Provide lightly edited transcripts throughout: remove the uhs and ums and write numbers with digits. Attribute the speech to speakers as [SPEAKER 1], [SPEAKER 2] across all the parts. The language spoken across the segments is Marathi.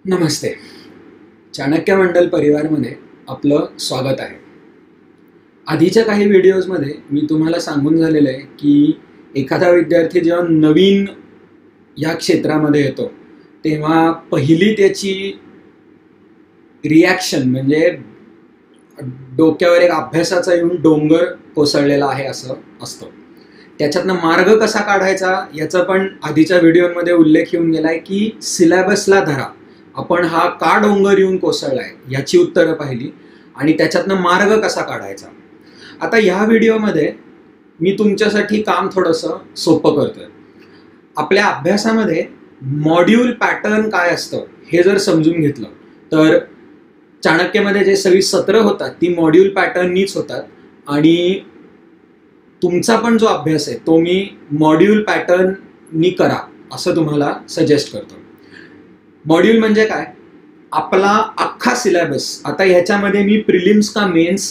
[SPEAKER 1] नमस्ते. चाणक्य मंडल परिवारमध्ये आपलं स्वागत आहे. आधीच्या काही व्हिडिओजमध्ये मी तुम्हाला सांगून झालेलं आहे की एखादा विद्यार्थी जेव्हा नवीन या क्षेत्रामध्ये येतो तेव्हा पहिली त्याची रिॲक्शन म्हणजे डोक्यावर एक अभ्यासाचा येऊन डोंगर कोसळलेला आहे असं असतं. त्याच्यातनं मार्ग कसा काढायचा याचा पण आधीच्या व्हिडिओमध्ये उल्लेख येऊन गेलाय की सिलेबसला धरा. आपण हा का डोंगर येऊन कोसळलाय याची उत्तरं पाहिली आणि त्याच्यातनं मार्ग कसा काढायचा. आता ह्या व्हिडिओमध्ये मी तुमच्यासाठी काम थोडंसं सोपं करतोय. आपल्या अभ्यासामध्ये मॉड्यूल पॅटर्न काय असतं हे जर समजून घेतलं तर चाणक्यमध्ये जे सगळी सत्र होतात ती मॉड्यूल पॅटर्ननीच होतात आणि तुमचा पण जो अभ्यास आहे तो मी मॉड्यूल पॅटर्ननी करा असं तुम्हाला सजेस्ट करतो. मॉड्यूल म्हणजे काय? आपला अख्खा सिलेबस. आता ह्याच्यामध्ये मी प्रिलिम्स का मेन्स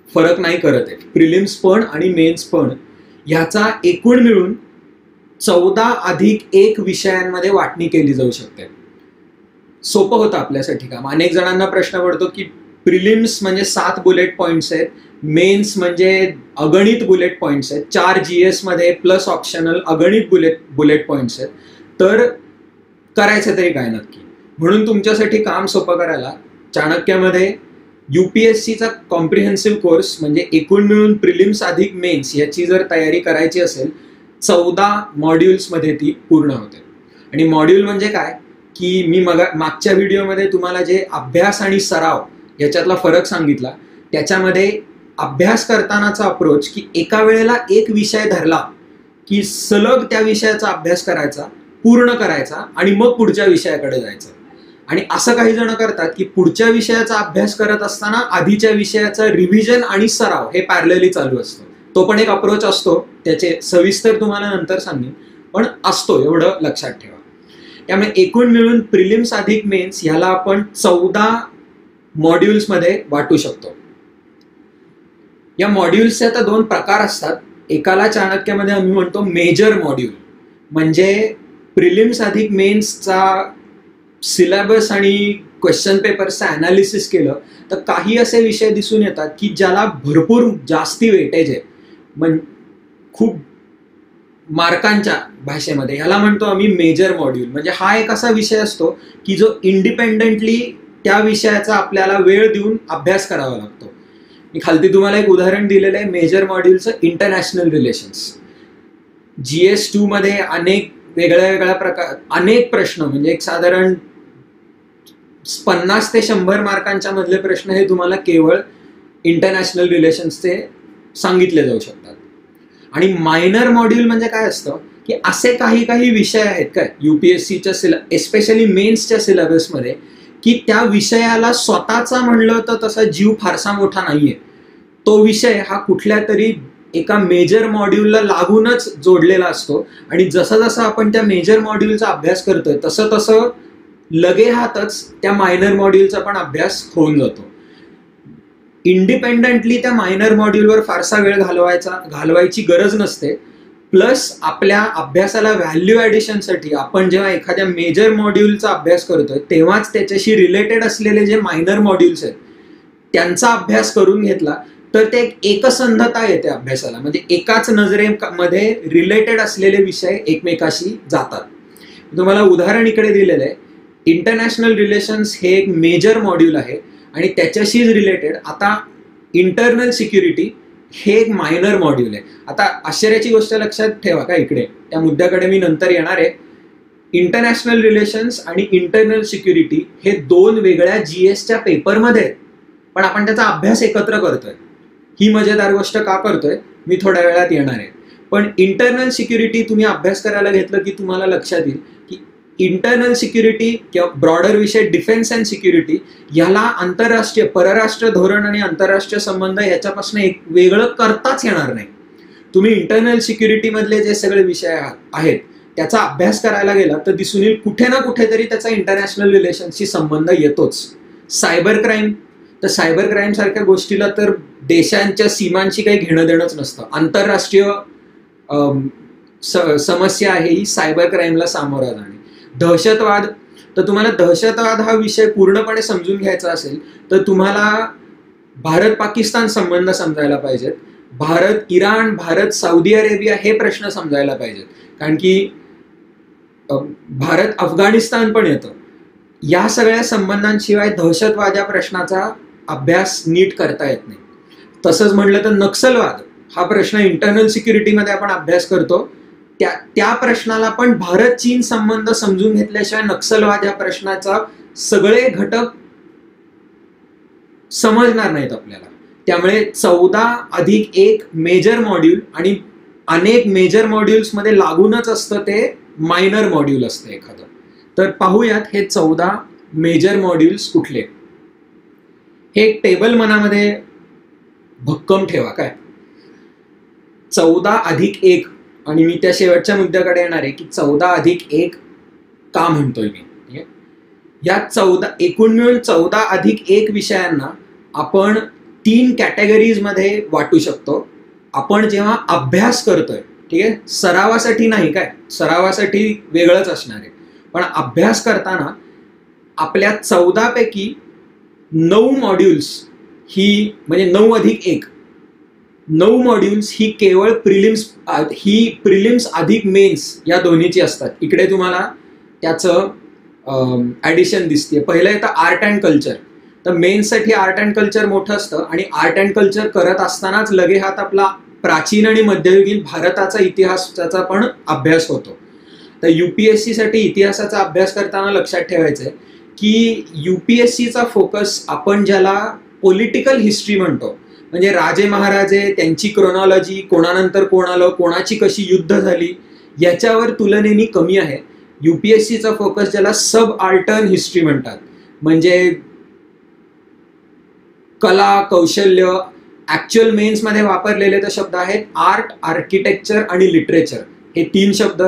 [SPEAKER 1] फरक नाही करत आहे. प्रिलिम्स पण आणि मेन्स पण ह्याचा एकूण मिळून 14+1 विषयांमध्ये वाटणी केली जाऊ शकते. सोपं होतं आपल्यासाठी काम. अनेक जणांना प्रश्न पडतो की प्रिलिम्स म्हणजे 7 बुलेट पॉईंट्स आहेत, मेन्स म्हणजे अगणित बुलेट पॉईंट्स आहेत, 4 GS मध्ये प्लस ऑप्शनल अगणित बुलेट पॉईंट्स आहेत, तर करायचं तरी काय नक्की. म्हणून तुमच्यासाठी काम सोपं करायला चाणक्यमध्ये UPSCचा कॉम्प्रिहेन्सिव्ह कोर्स म्हणजे एकूण मिळून प्रिलिम्स अधिक मेन्स याची जर तयारी करायची असेल 14 मॉड्यूल्समध्ये ती पूर्ण होते. आणि मॉड्यूल म्हणजे काय की मी मागच्या व्हिडिओमध्ये तुम्हाला जे अभ्यास आणि सराव याच्यातला फरक सांगितला त्याच्यामध्ये अभ्यास करतानाचा अप्रोच की एका वेळेला एक विषय धरला की सलग त्या विषयाचा अभ्यास करायचा, पूर्ण करायचा आणि मग पुढच्या विषयाकडे जायचं. आणि असं काही जण करतात की पुढच्या विषयाचा अभ्यास करत असताना आधीच्या विषयाचा रिव्हिजन आणि सराव हे पॅरलली चालू असतं. तो पण एक अप्रोच असतो, त्याचे सविस्तर तुम्हाला नंतर सांगेन, पण असतो एवढं लक्षात ठेवा. त्यामुळे एकूण मिळून प्रिलिम्स अधिक मेन्स ह्याला आपण 14 मॉड्यूल्समध्ये वाटू शकतो. या मॉड्यूल्सचे आता 2 प्रकार असतात. एकाला चाणक्यमध्ये आम्ही म्हणतो मेजर मॉड्यूल, म्हणजे प्रिलिम्स अधिक मेन्सचा सिलेबस आणि क्वेश्चन पेपरचं अनालिसिस केलं तर काही असे विषय दिसून येतात की ज्याला भरपूर जास्ती वेटेज आहे, खूप मार्कांच्या भाषेमध्ये. ह्याला म्हणतो आम्ही मेजर मॉड्यूल. म्हणजे हा एक असा विषय असतो की जो इंडिपेंडेंटली त्या विषयाचा आपल्याला वेळ देऊन अभ्यास करावा लागतो. मी खालती तुम्हाला एक उदाहरण दिलेलं आहे मेजर मॉड्यूलचं. इंटरनॅशनल रिलेशन्स GS2 मध्ये अनेक वेगळ्या प्रकार अनेक प्रश्न म्हणजे एक साधारण 50 ते 100 मार्कांच्या मधले प्रश्न हे तुम्हाला केवळ इंटरनॅशनल रिलेशन्सचे सांगितले जाऊ शकतात. आणि मायनर मॉड्यूल म्हणजे काय असतं की असे काही विषय आहेत काय UPSCच्या एस्पेशली मेन्सच्या सिलेबसमध्ये की त्या विषयाला स्वतःचा म्हणलं तर तसा जीव फारसा मोठा नाहीये. तो विषय हा कुठल्या तरी एका मेजर मॉड्यूलला लागूनच जोडलेला असतो आणि जसं जसं आपण त्या मेजर मॉड्यूलचा अभ्यास करतोय तसं तसं लगेहातच त्या मायनर मॉड्यूलचा पण अभ्यास होऊन जातो. इंडिपेंडेंटली त्या मायनर मॉड्यूलवर फारसा वेळ घालवायची गरज नसते. प्लस आपल्या अभ्यासाला व्हॅल्यू ॲडिशनसाठी आपण जेव्हा एखाद्या मेजर मॉड्यूलचा अभ्यास करतोय तेव्हाच त्याच्याशी रिलेटेड असलेले जे मायनर मॉड्यूल्स आहेत त्यांचा अभ्यास करून घेतला तर ते एक एकसंधता येते अभ्यासाला. म्हणजे एकाच नजरेमध्ये रिलेटेड असलेले विषय एकमेकाशी जातात. तुम्हाला उदाहरण इकडे दिलेलं आहे. इंटरनॅशनल रिलेशन्स हे एक मेजर मॉड्यूल आहे आणि त्याच्याशीच रिलेटेड आता इंटरनल सिक्युरिटी हे एक मायनर मॉड्यूल आहे. आता आश्चर्याची गोष्ट लक्षात ठेवा का इकडे, त्या मुद्द्याकडे मी नंतर येणार आहे. इंटरनॅशनल रिलेशन्स आणि इंटरनल सिक्युरिटी हे 2 वेगळ्या GSच्या पेपरमध्ये आहेत, पण आपण त्याचा अभ्यास एकत्र करतोय. ही मजेदार गोष्ट का करतोय मी थोड्या वेळात येणार आहे. पण इंटरनल सिक्युरिटी तुम्ही अभ्यास करायला घेतलं की तुम्हाला लक्षात येईल की इंटरनल सिक्युरिटी किंवा ब्रॉडर विषय डिफेन्स अँड सिक्युरिटी ह्याला आंतरराष्ट्रीय परराष्ट्र धोरण आणि आंतरराष्ट्रीय संबंध ह्याच्यापासून एक वेगळं करताच येणार नाही. तुम्ही इंटरनल सिक्युरिटी मधले जे सगळे विषय आहेत त्याचा अभ्यास करायला गेला तर दिसून येईल कुठे ना कुठेतरी त्याचा इंटरनॅशनल रिलेशनशी संबंध येतोच. सायबर क्राईम, तर सायबर क्राईम सारख्या गोष्टीला तर देशांच्या सीमांशी काही घेणं देणंच नसतं. आंतरराष्ट्रीय समस्या आहे ही सायबर क्राईमला सामोरा जाणे. दहशतवाद, तर तुम्हाला दहशतवाद हा विषय पूर्णपणे समजून घ्यायचा असेल तर तुम्हाला भारत पाकिस्तान संबंध समजायला पाहिजेत, Bharat Iran, Bharat Saudi Arabia हे प्रश्न समजायला पाहिजेत, कारण की भारत अफगाणिस्तान पण येतं. या सगळ्या संबंधांशिवाय दहशतवाद या प्रश्नाचा अभ्यास नीट करता येत नाही. तसंच म्हणलं तर नक्षलवाद हा प्रश्न इंटरनल सिक्युरिटीमध्ये आपण अभ्यास करतो, त्या प्रश्नाला पण भारत चीन संबंध समजून घेतल्याशिवाय नक्षलवाद या प्रश्नाचा सगळे घटक समजणार नाहीत आपल्याला. त्यामुळे 14+1 मेजर मॉड्यूल आणि अनेक मेजर मॉड्यूल्स मध्ये लागूनच असतं ते मायनर मॉड्यूल असतं एखादं. तर पाहूयात हे 14 मेजर मॉड्यूल्स कुठले. हे एक टेबल मनामध्ये भक्कम ठेवा. काय 14+1 आणि मी त्या शेवटच्या मुद्द्याकडे येणार आहे की 14+1 का म्हणतोय मी. या एकूण मिळून 14+1 विषयांना आपण 3 कॅटेगरीज मध्ये वाटू शकतो. आपण जेव्हा अभ्यास करतोय, ठीक आहे, सरावासाठी नाही, काय सरावासाठी वेगळंच असणार आहे, पण अभ्यास करताना आपल्या 14 पैकी 9 मॉड्यूल्स ही म्हणजे 9+1 मॉड्यूल्स ही केवळ प्रिलिम्स अधिक मेन्स या दोन्हीची असतात. इकडे तुम्हाला त्याचं ऍडिशन दिसते. पहिलं येतं आर्ट अँड कल्चर. तर मेन्ससाठी आर्ट अँड कल्चर मोठं असतं आणि आर्ट अँड कल्चर करत असतानाच लगे हात आपला प्राचीन आणि मध्ययुगीन भारताचा इतिहासाचा पण अभ्यास होतो. तर UPSC साठी इतिहासाचा अभ्यास करताना लक्षात ठेवायचं आहे की UPSCचा फोकस आपण ज्याला पॉलिटिकल हिस्ट्री म्हणतो, म्हणजे राजे महाराजे, त्यांची क्रोनॉलॉजी, कोणानंतर कोण आलं, कोणाची कशी युद्ध झाली, याच्यावर तुलनेने कमी आहे. UPSCचा फोकस ज्याला सब आल्टर्न हिस्ट्री म्हणतात, म्हणजे कला, कौशल्य, ऍक्च्युअल मेन्स मध्ये वापरलेले तर शब्द आहेत आर्ट, आर्किटेक्चर आणि लिटरेचर. हे 3 शब्द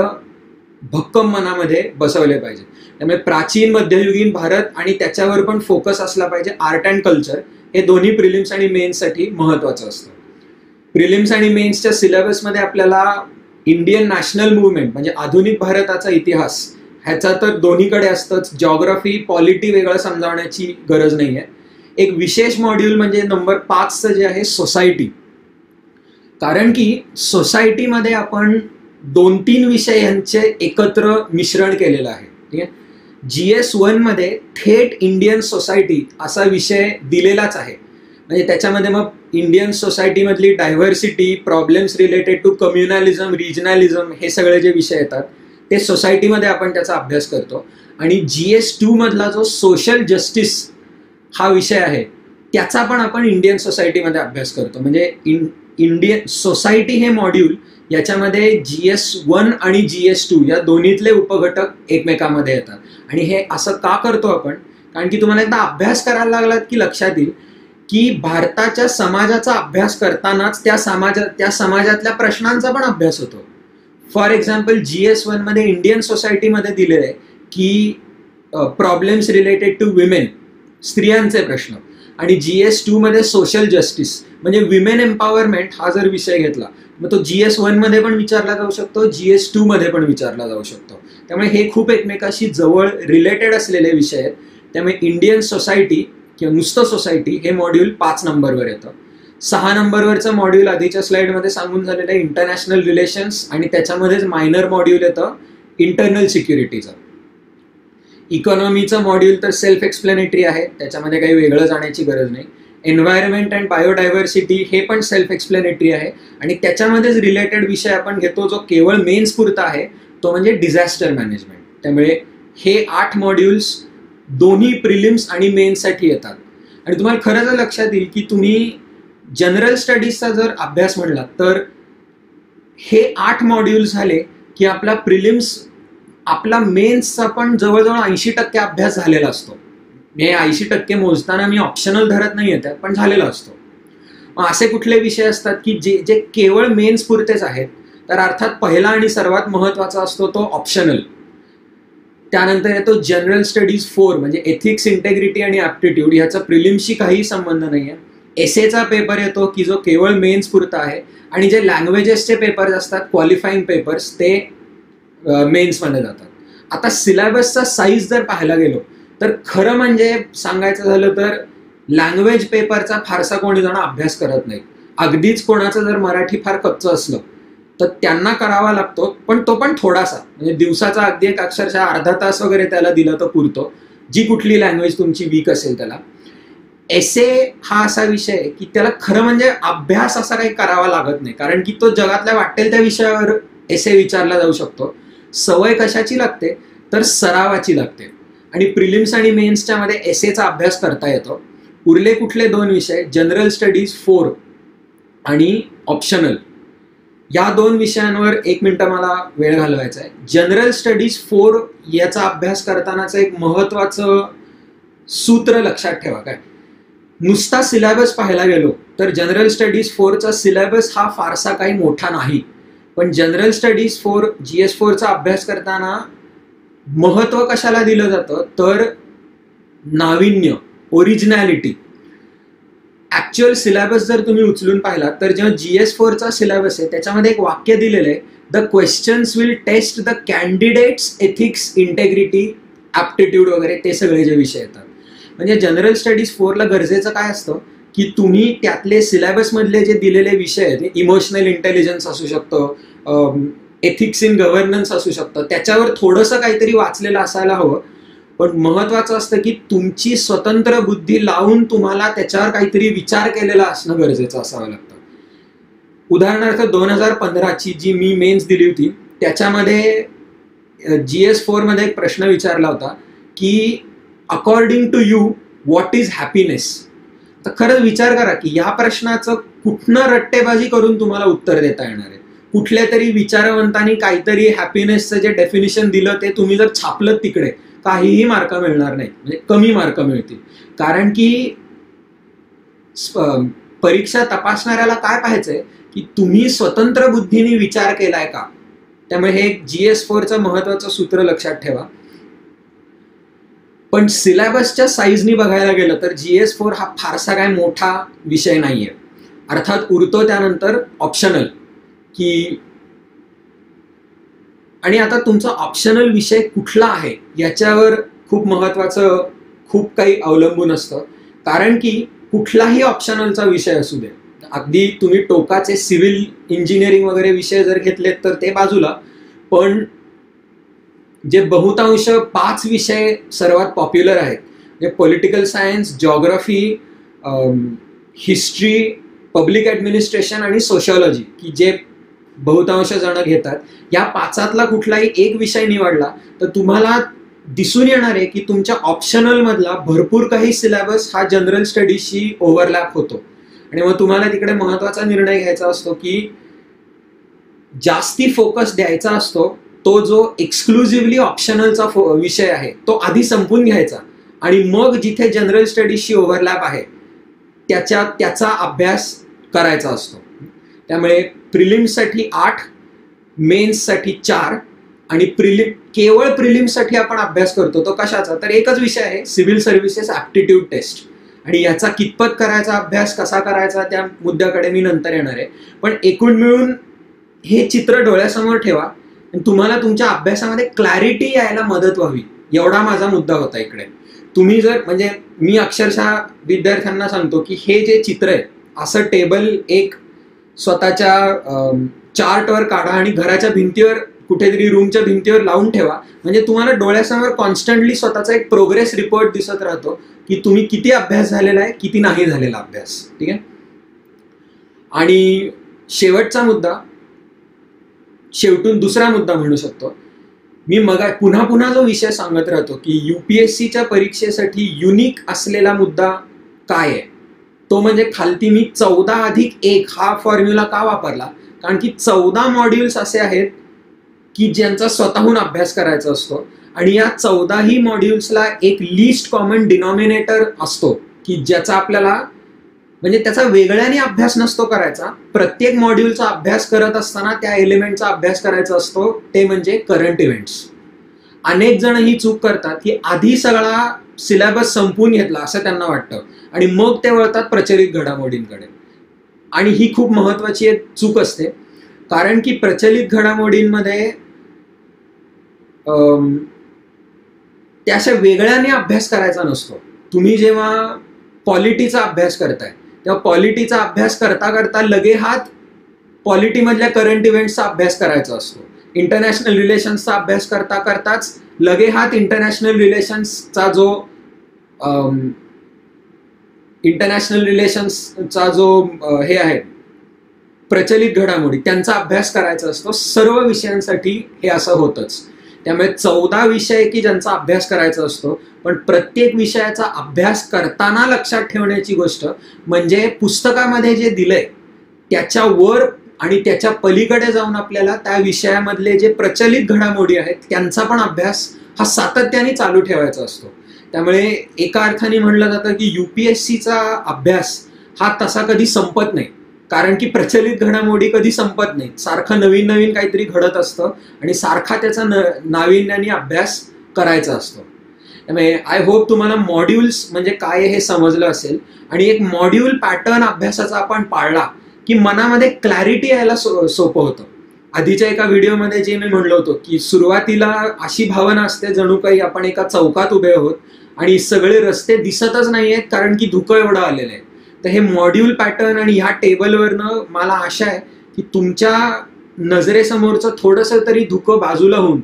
[SPEAKER 1] भक्कम मनामध्ये बसवले पाहिजे. त्यामुळे प्राचीन मध्ययुगीन भारत आणि त्याच्यावर पण फोकस असला पाहिजे. आर्ट अँड कल्चर हे दोन्ही प्रिलिम्स आणि मेन्ससाठी महत्वाचं असतं. प्रिलिम्स आणि मेन्सच्या सिलेबसमध्ये आपल्याला इंडियन नॅशनल मुवमेंट म्हणजे आधुनिक भारताचा इतिहास ह्याचा तर दोन्हीकडे असतंच. जॉग्राफी, पॉलिटी वेगळं समजावण्याची गरज नाही आहे. एक विशेष मॉड्यूल म्हणजे नंबर 5चं जे आहे सोसायटी, कारण की सोसायटीमध्ये आपण 2-3 विषय यांचे एकत्र मिश्रण केलेलं आहे. ठीक आहे, GS1 मध्ये थेट इंडियन सोसायटी असा विषय दिलेलाच आहे. म्हणजे त्याच्यामध्ये मग इंडियन सोसायटीमधली diversity, problems related to communalism, regionalism हे सगळे जे विषय येतात ते सोसायटीमध्ये आपण त्याचा अभ्यास करतो. आणि GS2 मधला जो सोशल जस्टिस हा विषय आहे त्याचा पण आपण इंडियन सोसायटीमध्ये अभ्यास करतो. म्हणजे इंडियन सोसायटी हे मॉड्यूल याच्यामध्ये GS1 आणि GS2 या दोन्हीतले उपघटक एकमेकांमध्ये येतात. आणि हे असं का करतो आपण, कारण की तुम्हाला एकदा अभ्यास करायला लागलात की लक्षात येईल की भारताच्या समाजाचा अभ्यास करतानाच त्या समाजातल्या प्रश्नांचा पण अभ्यास होतो. फॉर एक्झाम्पल GS1 मध्ये इंडियन सोसायटीमध्ये दिलेलं आहे की प्रॉब्लेम्स रिलेटेड टू विमेन, स्त्रियांचे प्रश्न, आणि GS2 मध्ये सोशल जस्टिस म्हणजे विमेन एम्पॉवरमेंट हा जर विषय घेतला मग तो GS1 मध्ये पण विचारला जाऊ शकतो, GS2 मध्ये पण विचारला जाऊ शकतो. त्यामुळे हे खूप एकमेकाशी जवळ रिलेटेड असलेले विषय आहेत. त्यामुळे इंडियन सोसायटी किंवा नुसतं सोसायटी हे मॉड्यूल 5 नंबरवर येतं. 6 नंबरवरचं मॉड्यूल आधीच्या स्लाइडमध्ये सांगून झालेलं आहे इंटरनॅशनल रिलेशन्स, आणि त्याच्यामध्येच मायनर मॉड्यूल येतं इंटरनल सिक्युरिटीचं. इकॉनॉमीचं मॉड्यूल तर सेल्फ एक्सप्लेनेटरी आहे, त्याच्यामध्ये काही वेगळं जाण्याची गरज नाही. एन्व्हायरमेंट अँड बायोडायव्हर्सिटी हे पण सेल्फ एक्सप्लेनेटरी आहे, आणि त्याच्यामध्येच रिलेटेड विषय आपण घेतो जो केवळ मेन्स पुरता आहे, तो म्हणजे डिझास्टर मॅनेजमेंट. त्यामुळे हे 8 मॉड्यूल्स दोन्ही प्रिलिम्स आणि मेन्ससाठी येतात. आणि तुम्हाला खरंच लक्षात येईल की तुम्ही जनरल स्टडीजचा जर अभ्यास म्हणला तर हे 8 मॉड्यूल्स झाले की आपला प्रिलिम्स, आपला मेन्सचा पण जवळजवळ 80% अभ्यास झालेला असतो. हे 80% मोजताना मी ऑप्शनल धरत नाही येतात, पण झालेला असतो. असे कुठले विषय असतात की जे केवळ मेन्स पुरतेच आहेत, तर अर्थात पहिला आणि सर्वात महत्वाचा असतो तो ऑप्शनल. त्यानंतर येतो जनरल स्टडीज 4 म्हणजे एथिक्स, इंटेग्रिटी आणि ॲप्टिट्यूड. ह्याचा प्रिलिम्सशी काही संबंध नाही आहे. एसेचा पेपर येतो की जो केवळ मेन्स पुरता आहे, आणि जे लँग्वेजेसचे पेपर्स असतात क्वालिफाईंग पेपर्स ते मेन्समध्ये जातात. आता सिलेबसचा साईज जर पाहायला गेलो तर खरं म्हणजे सांगायचं झालं तर लँग्वेज पेपरचा फारसा कोणी जण अभ्यास करत नाही. अगदीच कोणाचं जर मराठी फार कच्चं असलं तर त्यांना करावा लागतो, पण तो पण थोडासा, म्हणजे दिवसाचा अगदी एक अक्षरशः अर्धा तास वगैरे त्याला दिला तर पुरतो, जी कुठली लँग्वेज तुमची वीक असेल त्याला. एसे हा असा विषय आहे की त्याला खरं म्हणजे अभ्यास असा काही करावा लागत नाही, कारण की तो जगातल्या वाटेल त्या विषयावर एसे विचारला जाऊ शकतो. सवय कशाची लागते तर सरावाची लागते. आणि प्रिलिम्स आणि मेन्सच्या मध्ये एसेचा अभ्यास करता येतो. उरले कुठले 2 विषय, जनरल स्टडीज 4 आणि ऑप्शनल. या 2 विषयांवर 1 मिनिट मला वेळ घालवायचा आहे. जनरल स्टडीज 4 याचा अभ्यास करतानाचं एक महत्वाचं सूत्र लक्षात ठेवा. काय, नुसता सिलेबस पाहायला गेलो तर जनरल स्टडीज 4चा सिलेबस हा फारसा काही मोठा नाही, पण जनरल स्टडीज 4 GS4 चा अभ्यास करताना महत्व कशाला दिलं जातं तर नाविन्य, ओरिजिनॅलिटी. ऍक्च्युअल सिलेबस जर तुम्ही उचलून पाहिला तर जेव्हा GS4 चा सिलेबस आहे त्याच्यामध्ये एक वाक्य दिलेलं आहे, the questions will test the candidates ethics, integrity, aptitude वगैरे ते सगळे जे विषय येतात. म्हणजे जनरल स्टडीज 4ला गरजेचं काय असतं की तुम्ही त्यातले सिलेबस मधले जे दिलेले विषय आहेत, इमोशनल इंटेलिजन्स असू शकतं, एथिक्स इन गव्हर्नन्स असू शकतं, त्याच्यावर थोडंसं काहीतरी वाचलेलं असायला हवं. पण महत्वाचं असतं की तुमची स्वतंत्र बुद्धी लावून तुम्हाला त्याच्यावर काहीतरी विचार केलेला असणं गरजेचं असावं लागतं. उदाहरणार्थ 2015ची जी मी मेन्स दिली होती त्याच्यामध्ये GS4 मध्ये एक प्रश्न विचारला होता की according to you what is happiness. तर खरंच विचार करा की या प्रश्नाचं कुठनं रट्टेबाजी करून तुम्हाला उत्तर देता येणार आहे. कुठल्या तरी विचारवंतांनी काहीतरी हॅपीनेसचं जे डेफिनेशन दिलं ते तुम्ही जर छापलं तिकडे काहीही मार्क मिळणार नाही, म्हणजे कमी मार्क मिळतील. कारण की परीक्षा तपासणाऱ्याला काय पाहायचंय की तुम्ही स्वतंत्र बुद्धीने विचार केलाय का. त्यामुळे हे GS4चं महत्वाचं सूत्र लक्षात ठेवा. पण सिलेबसच्या साईजनी बघायला गेलं तर GS4 हा फारसा काय मोठा विषय नाहीये. अर्थात उरतो त्यानंतर ऑप्शनल की, आणि आता तुमचा ऑप्शनल विषय कुठला आहे याच्यावर खूप महत्वाचं खूप काही अवलंबून असतं. कारण की कुठलाही ऑप्शनलचा विषय असू दे, अगदी तुम्ही टोकाचे सिव्हिल इंजिनिअरिंग वगैरे विषय जर घेतलेत तर ते बाजूला, पण जे बहुतांश 5 विषय सर्वात पॉप्युलर आहेत, जे political science, geography, history, public administration आणि सोशिओलॉजी, की जे बहुतांश जण घेतात, या 5ातला कुठलाही एक विषय निवडला तर तुम्हाला दिसून येणार आहे की तुमच्या ऑप्शनल मधला भरपूर काही सिलेबस हा जनरल स्टडीजशी ओव्हरलॅप होतो. आणि मग तुम्हाला तिकडे महत्वाचा निर्णय घ्यायचा असतो की जास्ती फोकस द्यायचा असतो तो जो एक्सक्लुझिव्हली ऑप्शनलचा विषय आहे तो आधी संपून घ्यायचा, आणि मग जिथे जनरल स्टडीजशी ओव्हरलॅप आहे त्याचा अभ्यास करायचा असतो. त्यामुळे प्रिलिम्ससाठी 8, मेन्ससाठी 4, आणि केवळ प्रिलिम्ससाठी आपण अभ्यास करतो तो कशाचा तर एकच विषय आहे, सिव्हिल सर्व्हिसेस ॲप्टिट्यूड टेस्ट. आणि याचा कितपत करायचा अभ्यास, कसा करायचा, त्या मुद्द्याकडे मी नंतर येणार आहे. पण एकूण मिळून हे चित्र डोळ्यासमोर ठेवा आणि तुम्हाला तुमच्या अभ्यासामध्ये क्लॅरिटी यायला मदत व्हावी, एवढा माझा मुद्दा होता इकडे. तुम्ही जर, म्हणजे मी अक्षरशः विद्यार्थ्यांना सांगतो की हे जे चित्र आहे असं टेबल एक स्वतःच्या चार्टवर काढा आणि घराच्या भिंतीवर, कुठेतरी रूमच्या भिंतीवर लावून ठेवा. म्हणजे तुम्हाला डोळ्यासमोर कॉन्स्टंटली स्वतःचा एक प्रोग्रेस रिपोर्ट दिसत राहतो की तुम्ही किती अभ्यास झालेला आहे, किती नाही झालेला अभ्यास. ठीक आहे. आणि शेवटचा मुद्दा, शेवटून दुसरा मुद्दा म्हणू शकतो मी, मग पुन्हा पुन्हा जो विषय सांगत राहतो की UPSCच्या परीक्षेसाठी युनिक असलेला मुद्दा काय आहे, तो म्हणजे खालती मी 14+1 हा फॉर्म्युला का वापरला. कारण की 14 मॉड्यूल्स असे आहेत की ज्यांचा स्वतःहून अभ्यास करायचा असतो, आणि या 14ही मॉड्यूल्सला एक लिस्ट कॉमन डिनॉमिनेटर असतो की ज्याचा आपल्याला, म्हणजे त्याचा वेगळ्याने अभ्यास नसतो करायचा. प्रत्येक मॉड्यूलचा अभ्यास करत असताना त्या एलिमेंटचा अभ्यास करायचा असतो, ते म्हणजे करंट इव्हेंट्स. अनेक जण ही चूक करतात की आधी सगळा सिलेबस संपवून घेतला असं त्यांना वाटतं आणि मग ते वळतात प्रचलित घडामोडींकडे. आणि ही खूप महत्वाची एक चूक असते, कारण की प्रचलित घडामोडींमध्ये त्या अशा वेगळ्याने अभ्यास करायचा नसतो. तुम्ही जेव्हा पॉलिटीचा अभ्यास करताय तेव्हा पॉलिटीचा अभ्यास करता करता लगे हात पॉलिटीमधल्या करंट इव्हेंट्सचा अभ्यास करायचा असतो. इंटरनॅशनल रिलेशन्सचा अभ्यास करता करताच लगे हात इंटरनॅशनल रिलेशन्सचा जो हे आहे प्रचलित घडामोडी त्यांचा अभ्यास करायचा असतो. सर्व विषयांसाठी हे असं होतच. त्यामुळे 14 विषय की ज्यांचा अभ्यास करायचा असतो, पण प्रत्येक विषयाचा अभ्यास करताना लक्षात ठेवण्याची गोष्ट म्हणजे पुस्तकामध्ये जे दिलंय त्याच्यावर आणि त्याच्या पलीकडे जाऊन आपल्याला त्या विषयामधले जे प्रचलित घडामोडी आहेत त्यांचा पण अभ्यास हा सातत्याने चालू ठेवायचा असतो. त्यामुळे एका अर्थाने म्हणलं जातं की UPSCचा अभ्यास हा तसा कधी संपत नाही, कारण की प्रचलित घडामोडी कधी संपत नाही. सारखं नवीन नवीन काहीतरी घडत असतं आणि सारखा त्याचा नाविन्याने अभ्यास करायचा असतो. त्यामुळे आय होप तुम्हाला मॉड्यूल्स म्हणजे काय हे समजलं असेल आणि एक मॉड्यूल पॅटर्न अभ्यासाचा आपण पाळला की मनामध्ये क्लॅरिटी यायला सोपं होतं. आधीच्या एका व्हिडिओमध्ये जे मी म्हणलो होतो की सुरुवातीला अशी भावना असते जणू काही आपण एका चौकात उभे आहोत आणि सगळे रस्ते दिसतच नाहीयेत कारण की धुकं एवढं आलेलं आहे. तर हे मॉड्यूल पॅटर्न आणि ह्या टेबलवरनं मला आशा आहे की तुमच्या नजरेसमोरचं थोडंसं तरी धुकं बाजूला होऊन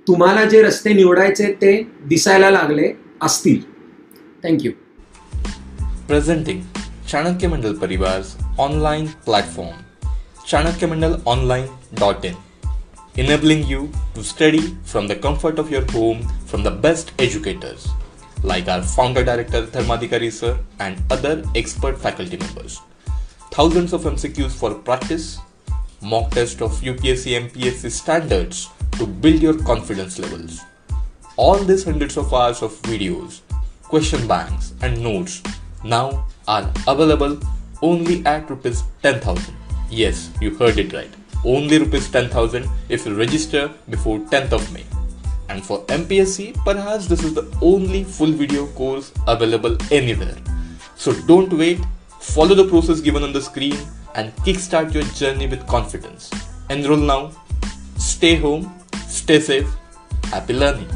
[SPEAKER 1] तुम्हाला जे रस्ते निवडायचे ते दिसायला लागले असतील. Thank you.
[SPEAKER 2] Presenting Chanakya Mandal Parivar's online platform, ChanakyaMandalOnline.in, enabling you to study from the comfort of your home from the best educators like our founder director Dharmadhikari sir and other expert faculty members. Thousands of MCQs for practice, mock test of UPSC MPSC standards to build your confidence levels. All these hundreds of hours of videos, question banks and notes now are available only at ₹10,000. Yes, you heard it right. Only ₹10,000 if you register before 10th of May. And for MPSC, perhaps this is the only full video course available anywhere. So don't wait, follow the process given on the screen and kickstart your journey with confidence. Enroll now, stay home, stay safe, happy learning.